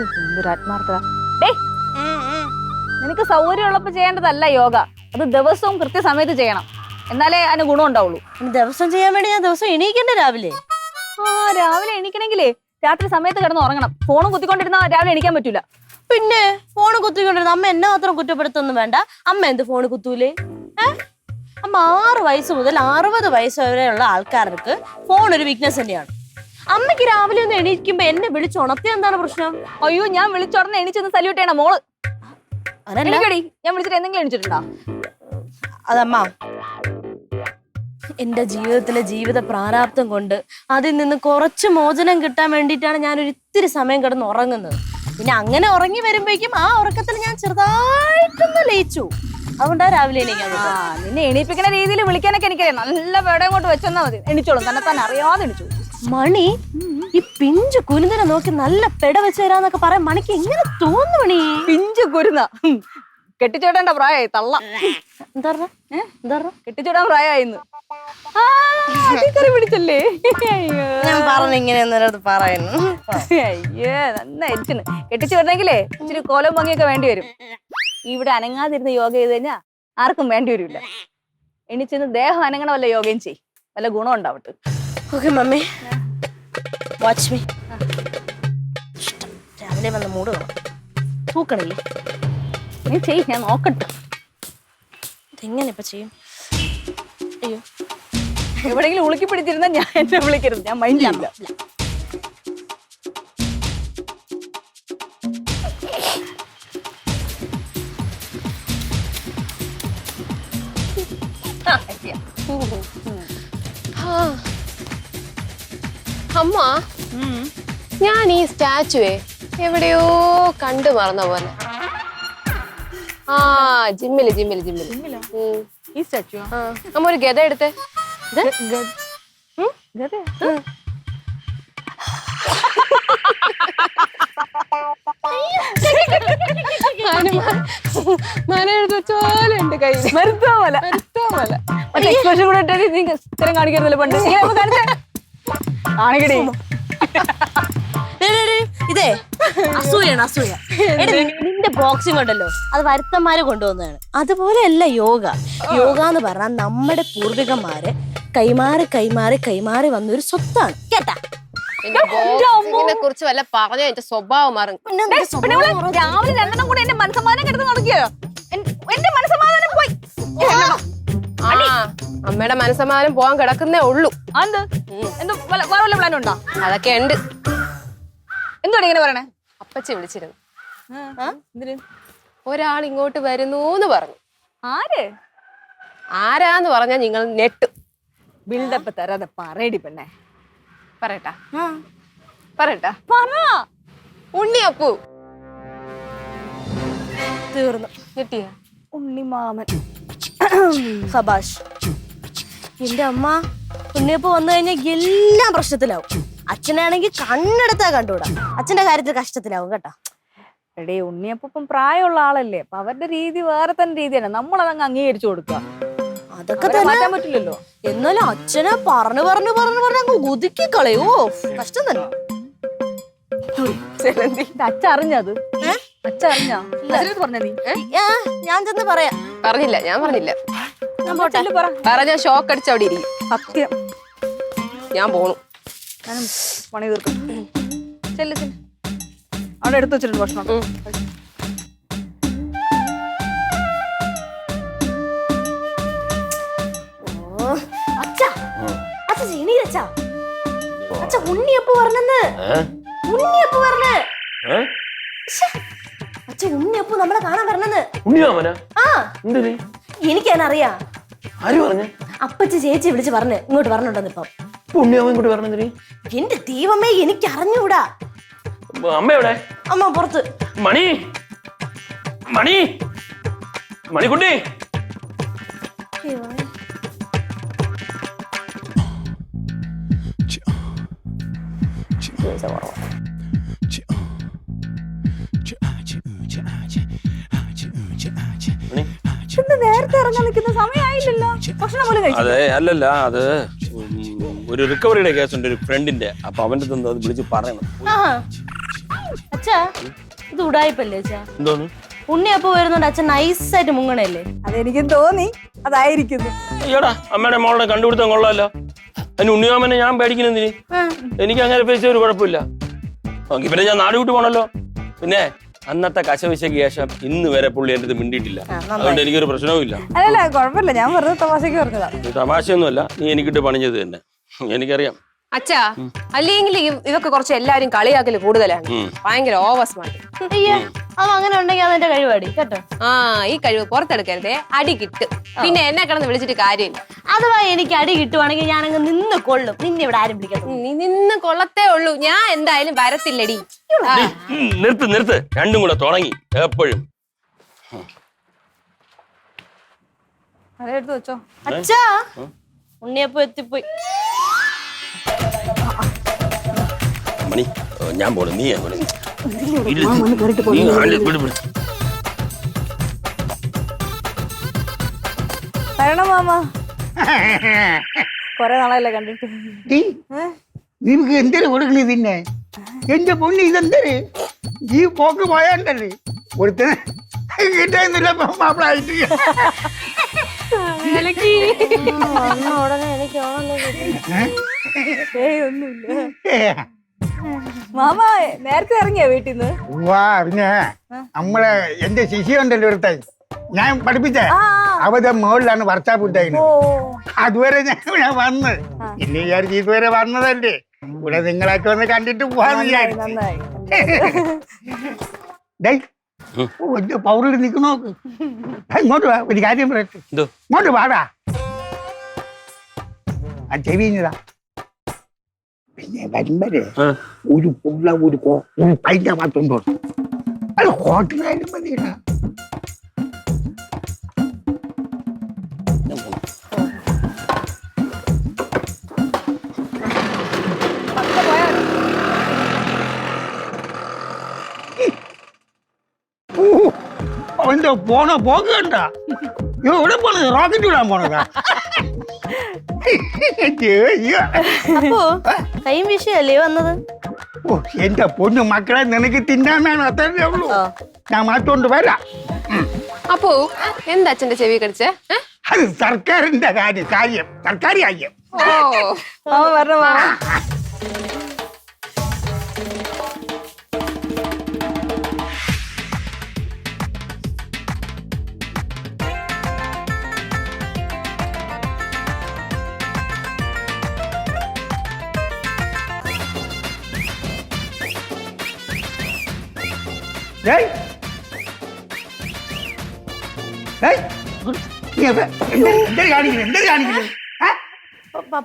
എന്തൊരു ആത്മാർത്ഥത. നിനക്ക് സൗകര്യമുള്ളപ്പോ ചെയ്യേണ്ടതല്ല യോഗ. അത് ദിവസവും കൃത്യസമയത്ത് ചെയ്യണം, എന്നാലേ അതിന് ഗുണം ഉണ്ടാവുള്ളൂ. ദിവസം ചെയ്യാൻ വേണ്ടി ഞാൻ ദിവസം എണീക്കണ്ടേ രാവിലെ? രാവിലെ എണീക്കണെങ്കിലേ രാത്രി സമയത്ത് കിടന്ന് ഉറങ്ങണം. ഫോണും കുത്തിക്കൊണ്ടിരുന്ന രാവിലെ എണീക്കാൻ പറ്റൂല. പിന്നെ ഫോണ് കുത്തിക്കൊണ്ടിരുന്ന അമ്മ എന്നെ മാത്രം കുറ്റപ്പെടുത്തൊന്നും വേണ്ട. അമ്മ എന്ത് ഫോണ് കുത്തൂലേ? അമ്മ 6 വയസ്സ് മുതൽ 60 വയസ്സ് വരെയുള്ള ആൾക്കാർക്ക് ഫോൺ ഒരു വീക്ക്നെസ് തന്നെയാണ്. അമ്മയ്ക്ക് രാവിലെ ഒന്ന് എണീക്കുമ്പോ എന്നെ വിളിച്ചുണർത്തിയ എന്താണ് പ്രശ്നം? അയ്യോ, ഞാൻ വിളിച്ചുടനെ എണീച്ചൊന്ന് സല്യൂട്ട് ചെയ്യണം മോള്. എണീക്കടി. ഞാൻ വിളിച്ചിട്ട് എന്തെങ്കിലും എണീച്ചിട്ടുണ്ടോ? അതമ്മ, എന്റെ ജീവിതത്തിലെ ജീവിത പ്രാരാബ്ദം കൊണ്ട് അതിൽ നിന്ന് കുറച്ച് മോചനം കിട്ടാൻ വേണ്ടിയിട്ടാണ് ഞാൻ ഒരു ഇത്തിരി സമയം കിടന്ന് ഉറങ്ങുന്നത്. പിന്നെ അങ്ങനെ ഉറങ്ങി വരുമ്പോഴേക്കും ആ ഉറക്കത്തിൽ ഞാൻ ചെറുതായിട്ടൊന്ന് ലയിച്ചു. അതുകൊണ്ടാ രാവിലെ എണീക്കാൻ. നിന്നെ എണീപ്പിക്കുന്ന രീതിയിൽ വിളിക്കാനൊക്കെ എനിക്കറിയാം. നല്ല പേടം കൊണ്ട് വെച്ചെന്നാ മതി, എണീച്ചോളും. തന്നെ അറിയാതെ എണീച്ചു. മണി ഈ പിഞ്ചു കുരുന്നിനെ നോക്കി നല്ല പെട വെച്ച് തരാന്നൊക്കെ പറയാൻ മണിക്ക് എങ്ങനെ തോന്നു? മണി പിഞ്ചു കുരുന്ന കെട്ടിച്ചോടേണ്ട പ്രായമായി തള്ള. എന്താ കെട്ടിച്ചോടാൻ പ്രായമായിന്ന് പിടിച്ചല്ലേ? ഞാൻ പറഞ്ഞു ഇങ്ങനെ പറയുന്നു. അയ്യേ, നന്നായിരിക്കുന്നു. കെട്ടിച്ചു വിടണമെങ്കിലേ ഇച്ചിരി കോലം ഭംഗിയൊക്കെ വേണ്ടി വരും. ഇവിടെ അനങ്ങാതിരുന്ന് യോഗ ചെയ്ത് കഴിഞ്ഞാൽ ആർക്കും വേണ്ടി വരില്ല. എണിച്ചെന്ന് ദേഹം അനങ്ങണ വല്ല യോഗയും ചെയ്, വല്ല ഗുണം ഉണ്ടാവട്ടെ. Okay mummy, watch me. രാവിലെ വന്ന മൂട് തൂക്കണില്ലേ? നീ ചെയ്, ഞാൻ നോക്കട്ടെ. ഇതെങ്ങനെ ഇപ്പൊ ചെയ്യും? അയ്യോ, എവിടെയെങ്കിലും ഉളുക്കി പിടിച്ചിരുന്ന ഞാൻ എന്നെ വിളിക്കരുത്, ഞാൻ മൈൻഡ് ചെയ്യില്ല. അമ്മ, ഞാൻ ഈ സ്റ്റാച്ചുവേ എവിടെയോ കണ്ടു മറന്ന പോലെ. ജിമ്മില്. ഈ സ്റ്റാച്ചു അമ്മ ഒരു ഗത എടുത്തേ. മന എഴുതോലുണ്ട് കയ്യിൽ. എക്സ്പ്രഷൻ കൂടെ നീ ഇത്തരം കാണിക്കരുതല്ലോ പണ്ട്. കാണിക്കടേ. ഇതേ അസൂയാണ്, അസൂയ. നിന്റെ ബോക്സിംഗ് ഉണ്ടല്ലോ, അത് വരുത്തന്മാര് കൊണ്ടുവന്നതാണ്. അതുപോലെയല്ല യോഗ. യോഗ എന്ന് പറഞ്ഞാൽ നമ്മുടെ പൂർവികന്മാര് കൈമാറി വന്നൊരു സ്വത്താണ് കേട്ടാ. ഇതിനെ കുറിച്ച് വല്ല പറഞ്ഞ എന്റെ സ്വഭാവം മാറും. രാവിലെ 2 കൂടെ എന്റെ മനസ്സമാധാനം കിടന്ന് നടക്കിയോ? എന്റെ മനസ്സമാധാനം പോയി. അമ്മയുടെ മനസ്സമാധാനം പോകാൻ കിടക്കുന്നേ ഉള്ളൂ. എന്തോ വേറെ വല്ല പ്ലാനും ഉണ്ടോ? അതൊക്കെ ഉണ്ട്. എന്തുവാണ് ഇങ്ങനെ പറയണേ? അപ്പച്ചി വിളിച്ചിരുന്നു. ഒരാൾ ഇങ്ങോട്ട് വരുന്നൂന്ന് പറഞ്ഞു. ആരാന്ന് പറഞ്ഞാ നിങ്ങൾ നെട്ടും. ബിൽഡപ്പ് തരാതെ പറയടി പെണ്ണെ. പറയട്ടാ? പറ. ഉണ്ണിയപ്പു. തീർന്നു. ഞെട്ടിയ ഉണ്ണിമാമൻ. സബാഷ്. എന്റെ അമ്മ, ഉണ്ണിയപ്പു വന്നു കഴിഞ്ഞാൽ എല്ലാം പ്രശ്നത്തിലാവും. അച്ഛനാണെങ്കിൽ കണ്ണെടുത്താ കണ്ടുകൂടാ. അച്ഛന്റെ കാര്യത്തിൽ കഷ്ടത്തിലാവും കേട്ടാ. എടേ, ഉണ്ണിയപ്പം പ്രായമുള്ള ആളല്ലേ, അപ്പൊ അവരുടെ രീതി വേറെ തന്നെ രീതിയാണ്. നമ്മളതങ്ങ് അംഗീകരിച്ചു കൊടുക്കുക. അതൊക്കെ തന്നെ മാറ്റാൻ പറ്റില്ലല്ലോ. എന്നാലും അച്ഛനെ പറഞ്ഞു ഒതുക്കി കളയോ. കഷ്ടം തന്നെ. അച്ഛറിഞ്ഞത്? അച്ഛറിഞ്ഞാ പറഞ്ഞ നീ? ഞാൻ ചെന്ന് പറയാം. പറഞ്ഞില്ല, ഞാൻ പറഞ്ഞില്ല. പറഞ്ഞ ഷോക്ക് അടിച്ച് അവിടെ ഇരിക്കും. സത്യം. ഞാൻ പോണു. പണി തീർക്കും. ചെല്ല് അവിടെ എടുത്തു വെച്ചിട്ടുണ്ട് ഭക്ഷണം. ഉണ്ണിയപ്പ് പറഞ്ഞെന്ന്. ഉണ്ണിയപ്പ് പറഞ്ഞ് അച്ഛൻ ഉണ്ണിയപ്പ് നമ്മളെ കാണാൻ പറഞ്ഞെന്ന്. എനിക്കറിയാം. അപ്പച്ചി ചേച്ചി വിളിച്ച് പറഞ്ഞ് ഇങ്ങോട്ട് പറഞ്ഞിട്ടുണ്ടെന്ന്. ഇപ്പം എന്റെ ദൈവമേ, എനിക്ക് അറിഞ്ഞൂടാ. അമ്മ പുറത്ത്. മണിക്കുട്ടി, നേരത്തെ ഇറങ്ങാൻ നിൽക്കുന്ന സമയമായില്ലല്ലോ. ഭക്ഷണം പോലും കഴിച്ചു. അതെ, അല്ലല്ല, അത് ഒരു റിക്കവറിയുടെ കേസുണ്ട് ഒരു ഫ്രണ്ടിന്റെ. അപ്പൊ അവന്റെ വിളിച്ച് പറയണം. അച്ഛാ ഇത് ഉടായിപ്പല്ലേ അച്ഛാ? എന്തോന്ന്? ഉണ്ണിയപ്പോ വരുന്നുണ്ട് അച്ഛൻ നൈസായിട്ട് മുങ്ങണല്ലേ? അതെനിക്കും തോന്നി, അതായിരിക്കുന്നു. അയ്യോടാ, അമ്മയുടെ മോളുടെ കണ്ടുപിടുത്തം കൊള്ളാമല്ലോ. അതിന് ഉണ്ണിയോമനെ ഞാൻ പേടിക്കുന്നതിന്? എനിക്ക് അങ്ങനെ പേടിച്ച ഒരു കുഴപ്പമില്ല. ഓക്കെ, പിന്നെ ഞാൻ നാട് വിട്ടു പോണല്ലോ. പിന്നെ അന്നത്തെ കശവിശയ്ക്ക് ശേഷം ഇന്ന് വരെ പുള്ളി എൻ്റെ അടുത്ത് മിണ്ടിയിട്ടില്ല. അതുകൊണ്ട് എനിക്കൊരു പ്രശ്നവും ഇല്ല. അല്ലല്ല, കുഴപ്പമില്ല, ഞാൻ വെറുതെ തമാശക്ക് പറഞ്ഞതാ. നീ തമാശയൊന്നുമല്ല, നീ എനിക്കിട്ട് പണിഞ്ഞത് തന്നെ എനിക്കറിയാം. അച്ഛാ, അല്ലെങ്കിൽ ഇതൊക്കെ കുറച്ച് എല്ലാരും കളിയാക്കല് കൂടുതലാണ്. ഭയങ്കര ഓവർ സ്മാർട്ട്. അയ്യേ, അത് അങ്ങനെ ഉണ്ടെങ്കിൽ അതെന്റെ കഴിവാടി കേട്ടോ. ആ, ഈ കഴിവ് പുറത്തെടുക്കരുതേ, അടി കിട്ടും. പിന്നെ എന്നെ കിടന്ന് വിളിച്ചിട്ട് കാര്യമില്ല. അഥവാ എനിക്ക് അടി കിട്ടുവാണെങ്കിൽ ഞാനങ്ങ് നിന്ന് കൊള്ളും. നിന്നെ ഇവിടെ ആരും വിളിക്കത്തു. നീ നിന്ന് കൊള്ളത്തേ ഉള്ളൂ. ഞാൻ എന്തായാലും വരത്തില്ലടി. നിർത്ത്, രണ്ടും കൂടെ തുടങ്ങി എപ്പോഴും. അതെടുത്ത് വെച്ചോ. അച്ഛാ, ഉണ്ണിയപ്പോ എത്തിപ്പോയി. മണി, ഞാൻ പോണു, നീ പോണു. വരണം മാമ, കൊറേ നാളല്ലേ കണ്ടിട്ട്. നിനക്ക് എന്തിനു കൊടുക്കണ പിന്നെ? എന്റെ പൊണ്ണി ഇതെന്തര് ഈ പോക്ക് പോയാണ്ടല്ലേ ഒരുത്തനെ കിട്ടുന്നില്ല മാപ്പിളായിട്ട്. ഉടനെ എനിക്ക് ഒന്നുമില്ല മാമ. നേരത്തെ ഇറങ്ങിയ വീട്ടിൽ നിന്ന്? വാ, പിന്നെ നമ്മളെ എന്റെ ശിശിയുണ്ടല്ലോ ഒരുത്ത ഞാൻ പഠിപ്പിച്ച അവരുടെ മുകളിലാണ് വർഷാപ്പ് ഉണ്ടായിരുന്നത്. അതുവരെ ഞാൻ വന്ന് എന്നെ വിചാരിച്ച് ഇതുവരെ വന്നതല്ലേ, ഇവിടെ നിങ്ങളൊക്കെ വന്ന് കണ്ടിട്ട് പോവാന്ന് വിചാരിച്ചു. പൗറിൽ നിൽക്കണോ? ഇങ്ങോട്ട് വാ, ഒരു കാര്യം പറയട്ടെ. ഇങ്ങോട്ട് വാടാ. ആ ചെവിഞ്ഞതാ. പിന്നെ വരുമ്പര് ഒരു പുള്ള ഒരു പൈൻ്റെ ഭാഗത്തുണ്ടോ? അത് ഹോട്ടലായാലും മതിടാ. അവന്റെ പോണ പോക്ക് കണ്ട? എവിടെ പോണത്? റോക്കറ്റ് വിടാൻ പോണതാ. അപ്പോ കൈയും വിഷയല്ലേ വന്നത്? ഓ, എന്റെ പൊന്നു മക്കളെ, നിനക്ക് തിന്നാനാണ്, അത്രേ ഉള്ളൂ. ഞാൻ മാറ്റോണ്ട് വരാം. അപ്പോ എന്താ അച്ഛന്റെ ചെവി കടിച്ചേ? അത് സർക്കാരിന്റെ കാര്യം സർക്കാർ കാര്യം. ഓ, വരണം മാമ.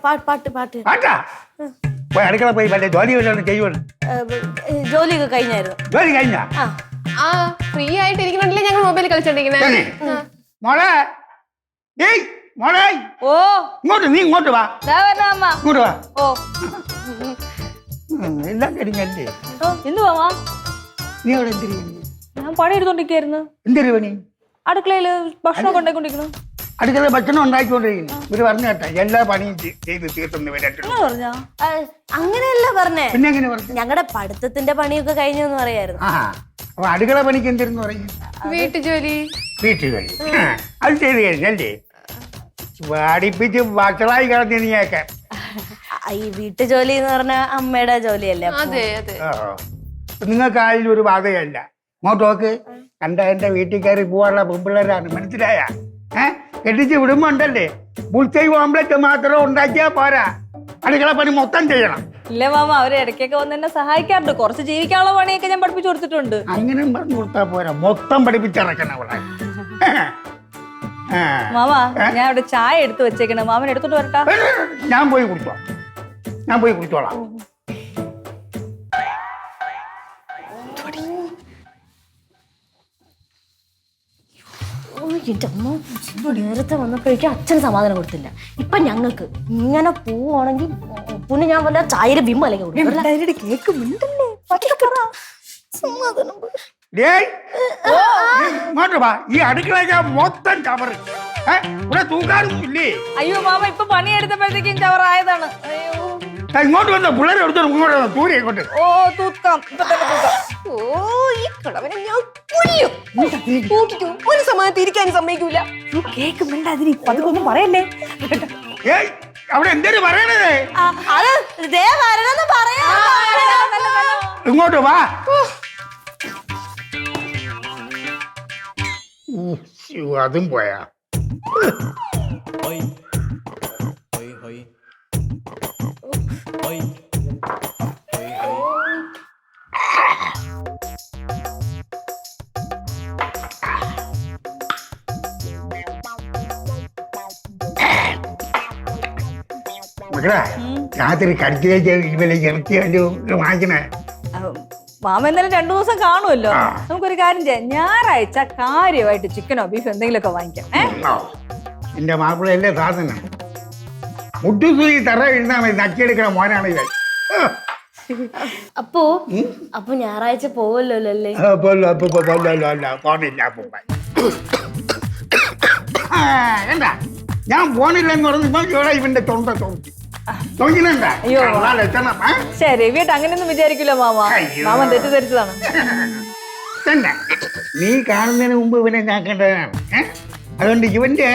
പാട്ട് പാട്ട് പോയി അടുക്കള പോയി വല്ല ജോലി വല്ലതും ചെയ്യുവാണ്. ജോലിയൊക്കെ കഴിഞ്ഞായിരുന്നു. ജോലി കഴിഞ്ഞ ആ, ഫ്രീ ആയിട്ട് ഇരിക്കണല്ലേ ഞങ്ങൾ മൊബൈൽ കളിച്ചോണ്ടിരിക്കണേ. മോളെ, മോളെ, ഓ, ഇങ്ങോട്ട്, നീ ഇങ്ങോട്ട് വാ. വരണം മാമ. ഇങ്ങോട്ട് വാ. ഓ, എല്ലാം കഴിഞ്ഞല്ലേ? എന്ത് മാമ? നീ അവിടെ എന്തിരി? ഞാൻ പണി എടുത്തോണ്ടിരിക്കായിരുന്നു. എന്തൊരു പണി? അടുക്കളയില് ഭക്ഷണം ഉണ്ടായിക്കൊണ്ടിരിക്കുന്നു. അടുക്കള ഭക്ഷണം ഉണ്ടാക്കിക്കൊണ്ടിരിക്കുന്നു. ഇവര് പറഞ്ഞു കേട്ടാ എല്ലാ പണിയും ചെയ്ത് തീർത്തുണ്ട്. പറഞ്ഞ അങ്ങനെയല്ല പറഞ്ഞേ. പിന്നെ എങ്ങനെ പറഞ്ഞു? ഞങ്ങളുടെ പഠിത്തത്തിന്റെ പണിയൊക്കെ കഴിഞ്ഞു എന്ന് പറയായിരുന്നു. ആ, അപ്പൊ അടുക്കള പണിക്ക് എന്തിരുന്ന് പറയും? വീട്ടുജോലി. വീട്ടുജോലി അത് ചെയ്ത് കഴിഞ്ഞല്ലേ? പഠിപ്പിച്ച് വഷളായി കിടന്നു നീയൊക്കെ. ഈ വീട്ടുജോലി എന്ന് പറഞ്ഞ അമ്മയുടെ ജോലിയല്ലേ? അതെ അതെ. നിങ്ങൾക്ക് ആയാലും ഒരു ബാധകമല്ല. ഇങ്ങോട്ട് നോക്ക്, കണ്ട എന്റെ വീട്ടിൽ കയറി പോവാനുള്ള പെൺപിള്ളേരാണ്, മനസ്സിലായ? കെട്ടിച്ച് വിടുമ്പോ ഉണ്ടല്ലേ, ബുൾസൈ ഓംലെറ്റ് മാത്രം ഉണ്ടാക്കിയാ പോരാ, അടുക്കള പണി മൊത്തം ചെയ്യണം. ഇല്ല മാമ, അവര് ഇടയ്ക്കൊക്കെ വന്ന് എന്നെ സഹായിക്കാറുണ്ട്. കുറച്ച് ജീവിക്കാനുള്ള പണിയൊക്കെ ഞാൻ പഠിപ്പിച്ചു കൊടുത്തിട്ടുണ്ട്. അങ്ങനെ പറഞ്ഞു കൊടുത്താ പോരാ, മൊത്തം പഠിപ്പിച്ചിറക്കണം അവിടെ. മാമ, ഞാൻ ഇവിടെ ചായ എടുത്തു വെച്ചേക്കണേ, മാമൻ എടുത്തോട്ട് വരട്ടാ? ഞാൻ പോയി കുടിച്ചോളാം. എന്റെ അമ്മ നേരത്തെ വന്നപ്പോഴേക്കും അച്ഛന് സമാധാനം കൊടുത്തില്ല. ഇപ്പൊ ഞങ്ങൾക്ക് ഇങ്ങനെ പോവാണെങ്കിൽ പിന്നെ ഞാൻ വല്ല ചായര ബിംബ അല്ലെങ്കിൽ ഈ അടുക്കള മൊത്തം ചവറ് ഇവിടെ തൂക്കാനൊന്നും ഇല്ലേ? അയ്യോ മാമ, ഇപ്പൊ പണിയെടുത്തപ്പോഴത്തേക്കും ചവറായതാണ്. അയ്യോ, ഇങ്ങോട്ട് വന്നോ, പിള്ളേരെ എടുത്തോണ്ട് ഇങ്ങോട്ട് വന്നോ, ദൂരെ ഇങ്ങോട്ട്. ഓ തൂക്കാം, ഇപ്പൊ തന്നെ തൂക്കാം. ഓ ഈ കിളവനെ ഞാൻ കൊല്ലും. നോക്കിക്കോ, ഒരു സമയത്ത് ഇരിക്കാനും സമ്മതിക്കൂല. കേക്ക് മിണ്ടാതിരി, പതുക്കൊന്നും പറയല്ലേ. ഏയ്, അവിടെ എന്തേലും പറയണത്? അത് ദേ വരണമെന്ന് പറയാ. ഇങ്ങോട്ട് വാ. അതും പോയാ. മക്കളെ, രാത്രി കടിച്ചു ഇവലെ ഇറച്ചി വാങ്ങിക്കണേ. മാമ എന്തായാലും 2 ദിവസം കാണുമല്ലോ. നമുക്കൊരു കാര്യം ചെയ്യാം, ഞായറാഴ്ച കാര്യമായിട്ട് ചിക്കനോ ബീഫോ എന്തെങ്കിലുമൊക്കെ വാങ്ങിക്കാം. എന്റെ മാപ്പിളയല്ലേ സാധനം. മുട്ടുസൂചി തറ വീഴുന്നാ മതി, നക്കിയെടുക്കണ മോനാണ് ഇവൻ. അപ്പൊ ഞായറാഴ്ച പോവല്ലോ അല്ലേ? പോണില്ല. എന്താ ഞാൻ പോണില്ലെന്ന് പറഞ്ഞ ഇവന്റെ തൊണ്ട തോന്നി ശരി, വീട്ട് അങ്ങനെയൊന്നും വിചാരിക്കില്ല മാമ. മാമൻ തെറ്റിദ്ധരിച്ചതാണ്. തന്നെ നീ കാണുന്നതിന് മുമ്പ് ഇവനെ ഞാൻ കണ്ടതാണ്. അതുകൊണ്ട് ഇവന്റെ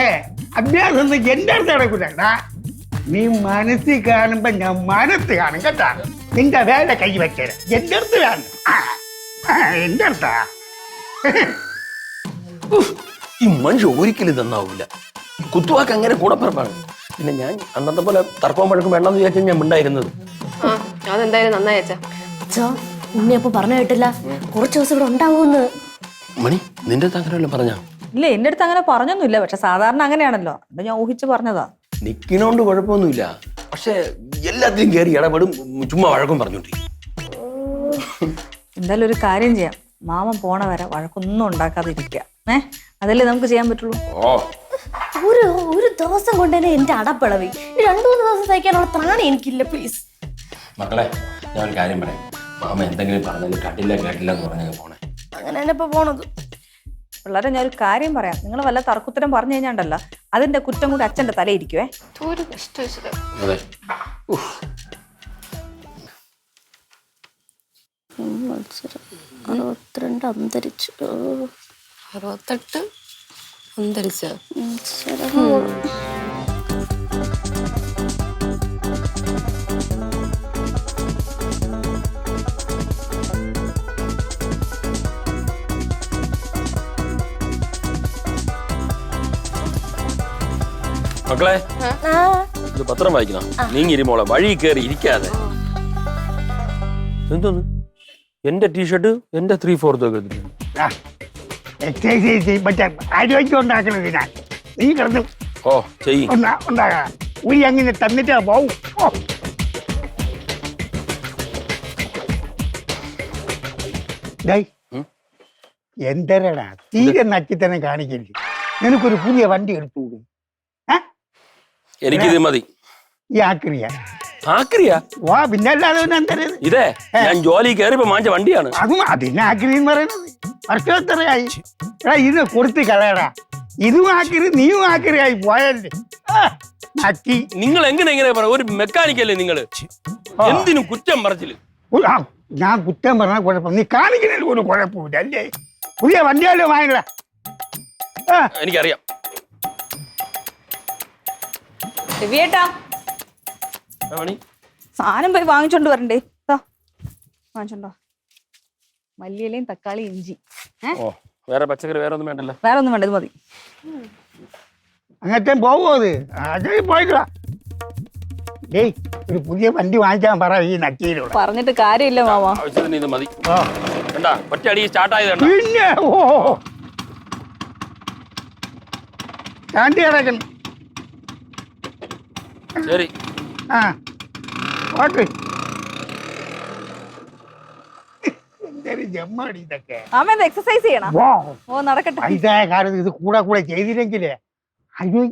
അഭ്യാസം ഒന്നും എന്റെ അടുത്ത് നടക്കൂല. നീ മനസ്സിൽ കാണുമ്പോ ഞാൻ മനസ്സ് കാണും കേട്ടാ. നിന്റെ വേല കൈ വെച്ചത് എന്റെ അടുത്ത് വേണം. എന്റെ അടുത്താ. ഈ മനുഷ്യ ഒരിക്കലും നന്നാവൂല. കുത്തുവാക്ക് അങ്ങനെ കൂടപ്പിറപ്പാണ്. പിന്നെ ഞാൻ അന്നത്തെ പോലെ തർക്കവും വഴക്കും വേണ്ടെന്ന് വിചാരിച്ചാൽ ഞാൻ ഉണ്ടായിരുന്നത്. അതെന്തായാലും നന്നായി അച്ഛാ. അച്ഛാ ഉണ്ണി അപ്പൊ പറഞ്ഞു കേട്ടില്ല, കുറച്ച് ദിവസം ഇവിടെ ഉണ്ടാവൂന്ന്. മണി, നിന്റെ അടുത്ത് അങ്ങനെ വല്ലതും പറഞ്ഞാ? ഇല്ല, എന്റെ അടുത്ത് അങ്ങനെ പറഞ്ഞൊന്നുമില്ല. പക്ഷെ സാധാരണ അങ്ങനെയാണല്ലോ, അത് ഞാൻ ഊഹിച്ച് പറഞ്ഞതാ. നിക്കിനോണ്ട് കുഴപ്പമൊന്നുമില്ല, പക്ഷെ എല്ലാത്തിലും കയറി ഇടപെടും, ചുമ്മാ വഴക്കും പറഞ്ഞോണ്ടിരിക്കും. എന്തായാലും ഒരു കാര്യം ചെയ്യാം, മാമൻ പോണ വരെ വഴക്കൊന്നും ഉണ്ടാക്കാതിരിക്കുക. അതല്ലേ നമുക്ക് ചെയ്യാൻ പറ്റുള്ളൂ. ഒരു ദിവസം കൊണ്ട് തന്നെ എന്റെ അടപ്പിളവി. 2-3 ദിവസം തയ്ക്കാനുള്ള ത്രാണി എനിക്കില്ല. പ്ലീസ് മക്കളെ, ഞാൻ ഒരു കാര്യം പറയാം. മാമ എന്തെങ്കിലും പറഞ്ഞാലും കേട്ടില്ല എന്ന് പറഞ്ഞാൽ പോണേ. അങ്ങനെ തന്നെ ഇപ്പൊ പോണത്. പിള്ളേരെ, ഞാൻ ഒരു കാര്യം പറയാം. നിങ്ങൾ വല്ല തർക്കുത്തരം പറഞ്ഞു കഴിഞ്ഞാണ്ടല്ലോ, അതിന്റെ കുറ്റം കൂടി അച്ഛന്റെ തലയിരിക്കുവേ. ഒരു കഷ്ടം. അതെ. മത്സരം 62 അന്തരിച്ചു. 68 അന്തരിച്ച. മക്കളെ, ഇത് പത്രം വായിക്കണം. നീങ്ങിരിമോളെ, വഴി കയറി ഇരിക്കാതെ. എന്തോന്ന് എന്റെ ടീഷർട്ട് എന്റെ 3/4 എക്സസൈസ് മറ്റേ ആരോഗ്യം ഉണ്ടാക്കണത് ഞാൻ. നീ കിടന്ന് ഓ ചെയ്യും ഉണ്ടാകാ. ഉരി അങ്ങനെ തന്നിട്ടാ പോവും. എന്തരടാ തീരെ നക്കി തന്നെ കാണിക്കില്ലേ? നിനക്കൊരു പുതിയ വണ്ടി എടുത്തുകൂടി? എനിക്കിത് മതി. ഈ ആക്രിയാ വാ, പിന്നെ അല്ലാതെ എന്തരത്? ഇതേ ഞാൻ ജോലി കയറിപ്പോ വാങ്ങിച്ച വണ്ടിയാണ്. അതും അതിന് ആക്രി എന്ന് പറയുന്നത്. വർഷം എത്രയായി? എടാ ഇത് കൊടുത്ത് കളയടാ. ഇതും ആക്രി നീയും ആക്രിയായി പോയല്ലേ. നിങ്ങൾ എങ്ങനെ പറയാ? ഒരു മെക്കാനിക്കല്ലേ നിങ്ങള്? എന്തിനും കുറ്റം പറച്ചില്. ഞാൻ കുറ്റം പറഞ്ഞാൽ കുഴപ്പം, നീ കാണിക്കുന്നതിൽ ഒരു കുഴപ്പമില്ല അല്ലേ? പുതിയ വണ്ടിയല്ലോ വാങ്ങില്ല. എനിക്കറിയാം. സാധനം പോയി വാങ്ങിച്ചോണ്ട് വരണ്ടേ? വാങ്ങിച്ചോണ്ടോ? മല്ലിയിലയും തക്കാളി, ഇഞ്ചി. വേറെ പച്ചക്കറി വേറെ ഒന്നും വേണ്ടല്ലോ? വേറെ ഒന്നും വേണ്ട, ഇത് മതി. അങ്ങനത്തെ പോവോ? അത് പോയിട്ടാ. ഡേയ്, ഒരു പുതിയ വണ്ടി വാങ്ങിക്കാൻ പറ. ഈ നക്കിയിലൂടെ പറഞ്ഞിട്ട് കാര്യമില്ല മാമ. ആവശ്യത്തിന് ഇത് മതി. ഒറ്റ അടി സ്റ്റാർട്ട് ആയത്. പിന്നെ കാണ്ടി കിടക്കണം. ശരി. ഓക്കെ. എന്തൊരു ജമ്മാടി ഇതൊക്കെ. മാമ എക്സസൈസ് ചെയ്യണം. ഓ നടക്കട്ടെ. വയസ്സായ കാലത്ത് ഇത് കൂടെ ചെയ്തില്ലെങ്കിലേ അയ്യോ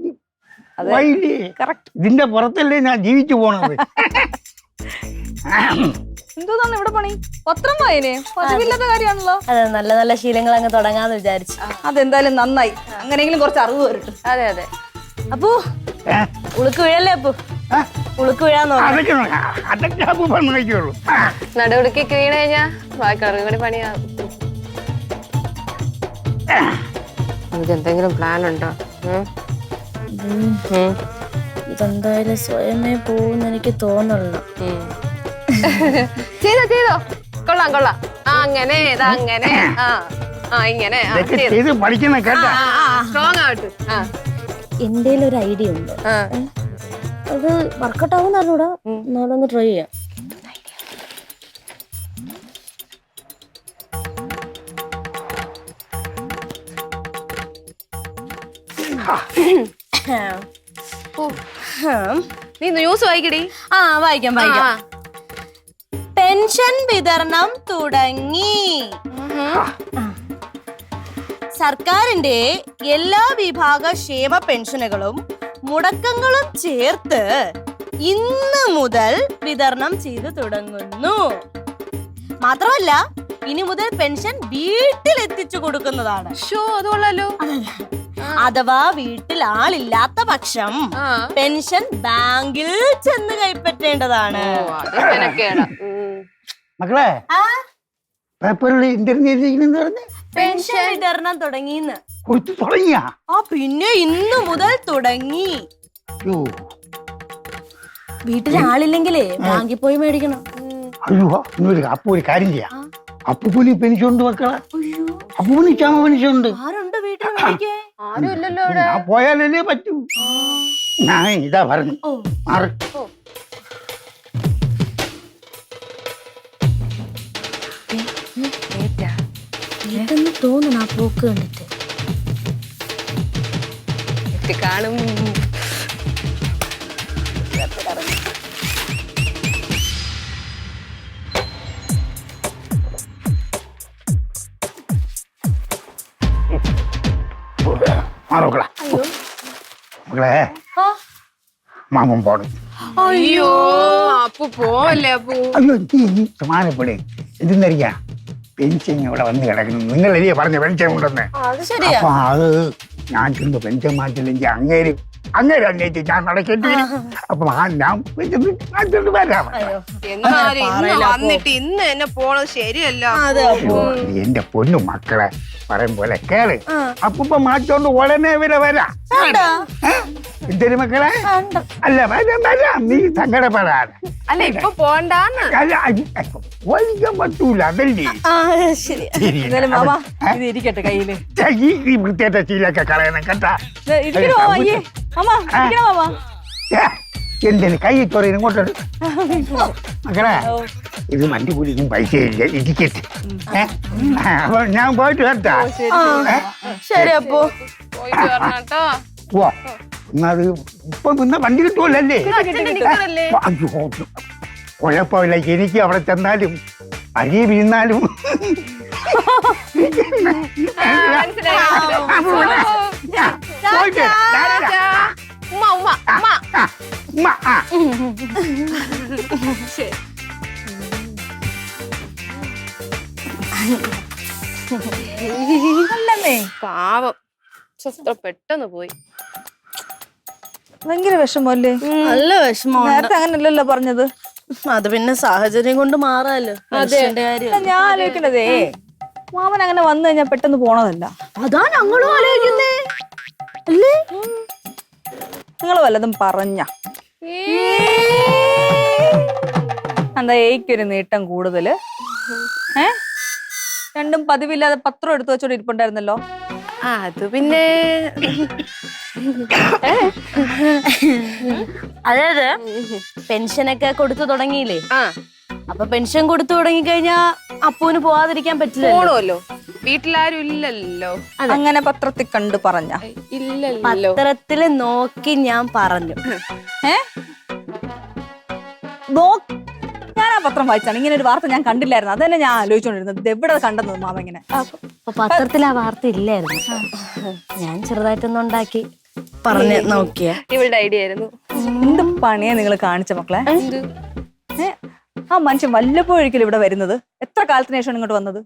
കറക്റ്റ്. ഇതിന്റെ പുറത്തല്ലേ ഞാൻ ജീവിച്ചു പോണത്. എന്തോന്നാണ് ഇവിടെ പണി? പത്രം വായനേ പതിവില്ലാത്ത കാര്യമാണല്ലോ. അതെ, നല്ല നല്ല ശീലങ്ങൾ അങ്ങ് തുടങ്ങാന്ന് വിചാരിച്ചു. അതെന്തായാലും നന്നായി. അങ്ങനെയെങ്കിലും കുറച്ച് അറിവ് വരട്ടെ. അതെ. അപ്പോ ഉളുക്ക് വീഴല്ലേ? അപ്പോ ആ, ഉളുക്ക് വീഴാൻ നോക്കാം. അതൊക്കെ അപ്പൂപ്പൻ നോക്കിയുള്ളൂ. നടുവിടുക്കി വീണ് കഴിഞ്ഞാ ബാക്കിയുള്ളവരും കൂടി പണിയാവും. നമുക്ക് എന്തെങ്കിലും പ്ലാൻ ഉണ്ടോ? ഇതെന്തായാലും സ്വയമേ പോകുന്ന എനിക്ക് തോന്നുള്ളൂ. ചെയ്തോ കൊള്ളാം കൊള്ളാം. ആ അങ്ങനെ അങ്ങനെ ഇങ്ങനെ ഇതൊക്കെ ചെയ്ത് പഠിക്കുന്ന കേട്ടാ. സ്ട്രോങ് ആവട്ടെ. എന്റെ ഒരു ഐഡിയ ഉണ്ട്. അത് വർക്കൗട്ട് ആവുന്ന അറിഞ്ഞൂടാ. എന്നാലൊന്ന് ട്രൈ ചെയ്യാം. നീ ന്യൂസ് വായിക്കടി. വായിക്കാം. പെൻഷൻ വിതരണം തുടങ്ങി. സർക്കാരിന്റെ എല്ലാ വിഭാഗ ക്ഷേമ പെൻഷനുകളും മുടക്കങ്ങളും ചേർത്ത് ഇന്ന് മുതൽ വിതരണം ചെയ്തു തുടങ്ങുന്നു. മാത്രമല്ല ഇനി മുതൽ പെൻഷൻ വീട്ടിൽ എത്തിച്ചു കൊടുക്കുന്നതാണ്. അത് കൊള്ളാലോ. അഥവാ വീട്ടിൽ ആളില്ലാത്ത പക്ഷം പെൻഷൻ ബാങ്കിൽ ചെന്ന് കൈപ്പറ്റേണ്ടതാണ്. മക്കളെ പേപ്പറിൽ ഇന്റർനെറ്റ് പറഞ്ഞ് പെൻഷൻ വിതരണം തുടങ്ങിന്ന്. കൊടുത്തു തുടങ്ങിയാ? പിന്നെ ഇന്ന് മുതൽ തുടങ്ങി. അയ്യോ വീട്ടിൽ ആളില്ലെങ്കിലേ ബാങ്കിൽ പോയി മേടിക്കണം. അയ്യോ അപ്പൊ ഒരു കാര്യം ചെയ്യാം. അപ്പൂപ്പന് പെൻഷൻ ഉണ്ട് മക്കളെ. അപ്പൂപ്പന് ക്ഷേമ പെൻഷൻ ഉണ്ട്. ആരുണ്ട് വീട്ടിൽ മേടിക്കാൻ? ആരും ഇല്ലല്ലോ. ഞാൻ പോയാലല്ലേ പറ്റൂ. ഞാൻ ഇതാ പറഞ്ഞു മാറി. തോന്നണ പോക്ക് കണ്ടിട്ട് കാണും. മാറോക്കളെ മക്കളെ മാമൻ പോണം. അയ്യോ അപ്പു പോവല്ലേ അപ്പു. അയ്യോ നീ സമാനപ്പെടേ. എന്തെന്നറിയാ പെൻഷൻ ഇവിടെ വന്ന് കിടക്കുന്നു. നിങ്ങളല്ലേ പറഞ്ഞ പെൻഷൻ ഉണ്ടെന്ന്. അപ്പൊ അത് ഞാൻ ചെന്ന് പെൻഷൻ മാറ്റില്ലെങ്കിൽ അങ്ങേര് അന്നേറ്റ് ഞാൻ നടക്കേണ്ടി വരും. അപ്പൊ ഞാൻ മാറ്റിട്ട് വരാം. വന്നിട്ട് ഇന്ന് എന്നെ പോണത് ശരിയല്ല. എന്റെ പൊന്നു മക്കളെ പറയും പോലെ കേറ്. അപ്പൊ മാറ്റോണ്ട് ഉടനെ വരെ വരാം. എന്തൊരു മക്കളെ അല്ല വരാം. നീ സങ്കടപ്പെടാതെ. അല്ല ഇപ്പൊ പോണ്ടാന്ന്. അല്ല വലിക്കാൻ പറ്റൂല. അതല്ലേ ഇരിക്കട്ടെ കയ്യില്. ഈ വൃത്തിയായിട്ട ശീലൊക്കെ കളയണം കേട്ടാ. എന്തിന് കൈ ചൊറിയും ഇങ്ങോട്ടൊരു മക്കളെ ഇത് വണ്ടി കൂലിക്കും പൈസ ഇല്ല. ഇരിക്കട്ടെ. അപ്പൊ ഞാൻ പോയിട്ട് കേട്ടാ. ശരി അപ്പോ ഓ എന്നത് ഇപ്പൊ പിന്നെ വണ്ടി കിട്ടുമല്ലേ? അയ്യോ കുഴപ്പമില്ല. എനിക്ക് അവിടെ ചെന്നാലും അരി വീണാലും പാവം പെട്ടെന്ന് പോയി. ഭയങ്കര വിഷമല്ലേ? നല്ല വിഷമമാണ്. നേരത്തെ അങ്ങനല്ലല്ലോ പറഞ്ഞത്. അത് പിന്നെ സാഹചര്യം കൊണ്ട് മാറാലോ. ഞാൻ ആലോചിക്കണതേ മാമൻ അങ്ങനെ വന്നു കഴിഞ്ഞാൽ പെട്ടെന്ന് പോണതല്ല. അതാ ഞങ്ങളും ആലോചിക്കുന്നേ. അല്ലേ നിങ്ങൾ വല്ലതും പറഞ്ഞ എന്താ ഏക്കൊരു നീട്ടം കൂടുതല്? രണ്ടും പതിവില്ലാതെ പത്രം എടുത്തു വെച്ചോണ്ട് ഇരിപ്പുണ്ടായിരുന്നല്ലോ. അത് പിന്നെ അതായത് പെൻഷനൊക്കെ കൊടുത്തു തുടങ്ങിയില്ലേ? അപ്പൊ പെൻഷൻ കൊടുത്തു തുടങ്ങി കഴിഞ്ഞാ അപ്പൂന് പോവാതിരിക്കാൻ പറ്റില്ല. പോണല്ലോ. വീട്ടിലാരും ഇല്ലല്ലോ. അങ്ങനെ പത്രത്തിൽ കണ്ടു പറഞ്ഞ ഇല്ലല്ലോ. പത്രത്തില് നോക്കി ഞാൻ പറഞ്ഞു. ഞാൻ ആ പത്രം വായിച്ചാണ്. ഇങ്ങനെ ഒരു വാർത്ത ഞാൻ കണ്ടില്ലായിരുന്നു. അത് തന്നെ ഞാൻ ആലോചിച്ചോണ്ടിരുന്നത്. ഇത് എവിടെ കണ്ടെന്നത് മാമ ഇങ്ങനെ? പത്രത്തിൽ ആ വാർത്ത ഇല്ലായിരുന്നു. ഞാൻ ചെറുതായിട്ടൊന്നും ഉണ്ടാക്കി പറഞ്ഞു നോക്കിയ. ഇവളുടെ ഐഡിയ ആയിരുന്നു. എന്ത് പണിയാ നിങ്ങൾ കാണിച്ച മക്കളെ? ആ മനുഷ്യൻ വല്ലപ്പോഴൊരിക്കലും ഇവിടെ വരുന്നത്. എത്ര കാലത്തിന് ശേഷമാണ് ഇങ്ങോട്ട് വന്നത്?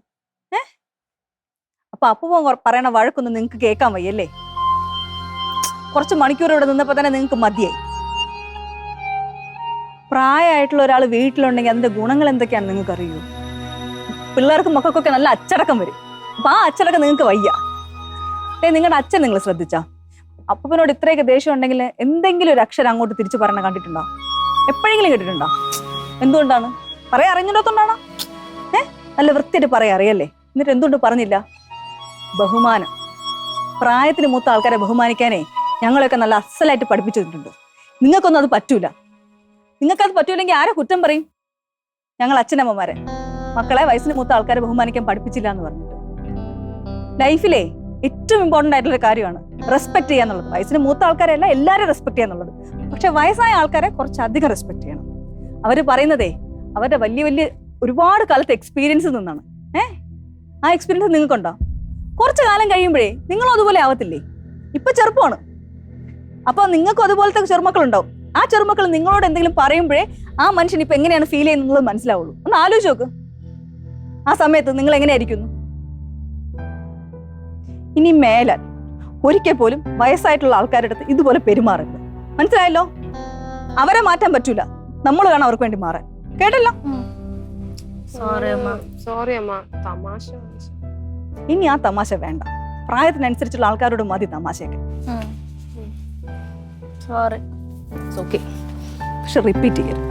അപ്പൊ അപ്പൂപ്പൻ പറയണ വഴക്കൊന്നും നിങ്ങക്ക് കേൾക്കാൻ വയ്യല്ലേ? കുറച്ച് മണിക്കൂർ ഇവിടെ നിന്നപ്പോ തന്നെ നിങ്ങക്ക് മതിയായി. പ്രായമായിട്ടുള്ള ഒരാൾ വീട്ടിലുണ്ടെങ്കിൽ അതിന്റെ ഗുണങ്ങൾ എന്തൊക്കെയാണെന്ന് നിങ്ങൾക്ക് അറിയൂ. പിള്ളേർക്കും മക്കൾക്കൊക്കെ നല്ല അച്ചടക്കം വരും. അപ്പൊ ആ അച്ചടക്കം നിങ്ങൾക്ക് വയ്യ. നിങ്ങളുടെ അച്ഛൻ നിങ്ങൾ ശ്രദ്ധിച്ചാ അപ്പനോട് ഇത്രയൊക്കെ ദേഷ്യം ഉണ്ടെങ്കിൽ എന്തെങ്കിലും ഒരു അക്ഷരം അങ്ങോട്ട് തിരിച്ചു പറഞ്ഞ കണ്ടിട്ടുണ്ടോ? എപ്പോഴെങ്കിലും കേട്ടിട്ടുണ്ടോ? എന്തുകൊണ്ടാണ്? പറയാ അറിഞ്ഞിടത്തോണ്ടാണോ? നല്ല വൃത്തിയായിട്ട് പറയാ അറിയല്ലേ, എന്നിട്ട് എന്തുകൊണ്ട് പറഞ്ഞില്ല? ബഹുമാനം. പ്രായത്തിന് മൂത്ത ആൾക്കാരെ ബഹുമാനിക്കാനേ ഞങ്ങളെയൊക്കെ നല്ല അസലായിട്ട് പഠിപ്പിച്ചിട്ടുണ്ട്. നിങ്ങൾക്കൊന്നും അത് പറ്റൂല. നിങ്ങൾക്കത് പറ്റൂലെങ്കിൽ ആരെ കുറ്റം പറയും? ഞങ്ങൾ അച്ഛനമ്മമാരെ മക്കളെ വയസ്സിന് മൂത്ത ആൾക്കാരെ ബഹുമാനിക്കാൻ പഠിപ്പിച്ചില്ല എന്ന് പറഞ്ഞിട്ട്. ലൈഫിലെ ഏറ്റവും ഇമ്പോർട്ടന്റ് ആയിട്ടുള്ള കാര്യമാണ് റെസ്പെക്ട് ചെയ്യാന്നുള്ളത്. വയസ്സിന് മൂത്ത ആൾക്കാരെയല്ല എല്ലാവരും റെസ്പെക്ട് ചെയ്യാന്നുള്ളത്. പക്ഷെ വയസ്സായ ആൾക്കാരെ കുറച്ചധികം റെസ്പെക്ട് ചെയ്യണം. അവര് പറയുന്നതേ അവരുടെ വലിയ വലിയ ഒരുപാട് കാലത്തെ എക്സ്പീരിയൻസ് നിന്നാണ്. ആ എക്സ്പീരിയൻസ് നിങ്ങൾക്കുണ്ടോ? കുറച്ചു കാലം കഴിയുമ്പോഴേ നിങ്ങളും അതുപോലെ ആവത്തില്ലേ? ഇപ്പൊ ചെറുപ്പമാണ്, അപ്പൊ നിങ്ങൾക്കും അതുപോലത്തെ ചെറുമക്കളുണ്ടാവും. ആ ചെറുമക്കൾ നിങ്ങളോട് എന്തെങ്കിലും പറയുമ്പോഴേ ആ മനുഷ്യൻ ഇപ്പൊ എങ്ങനെയാണ് ഫീൽ ചെയ്യുന്നത് മനസ്സിലാവുള്ളൂ. ഒന്ന് ആലോചിച്ച് നോക്ക്. ആ സമയത്ത് നിങ്ങൾ എങ്ങനെയായിരിക്കുന്നു? ഇനി മേലാൽ ഒരിക്കൽ പോലും വയസ്സായിട്ടുള്ള ആൾക്കാരുടെ അടുത്ത് ഇതുപോലെ പെരുമാറരുത്. മനസ്സിലായല്ലോ? അവരെ മാറ്റാൻ പറ്റൂല, നമ്മൾ വേണം അവർക്ക് വേണ്ടി മാറാൻ. കേട്ടല്ലോ? സോറി അമ്മ, തമാശ. ഇനി ആ തമാശ വേണ്ട. പ്രായത്തിനനുസരിച്ചുള്ള ആൾക്കാരോട് മതി തമാശയൊക്കെ. സോറി. ഓക്കെ, പക്ഷെ റിപ്പീറ്റ് ചെയ്യരുത്.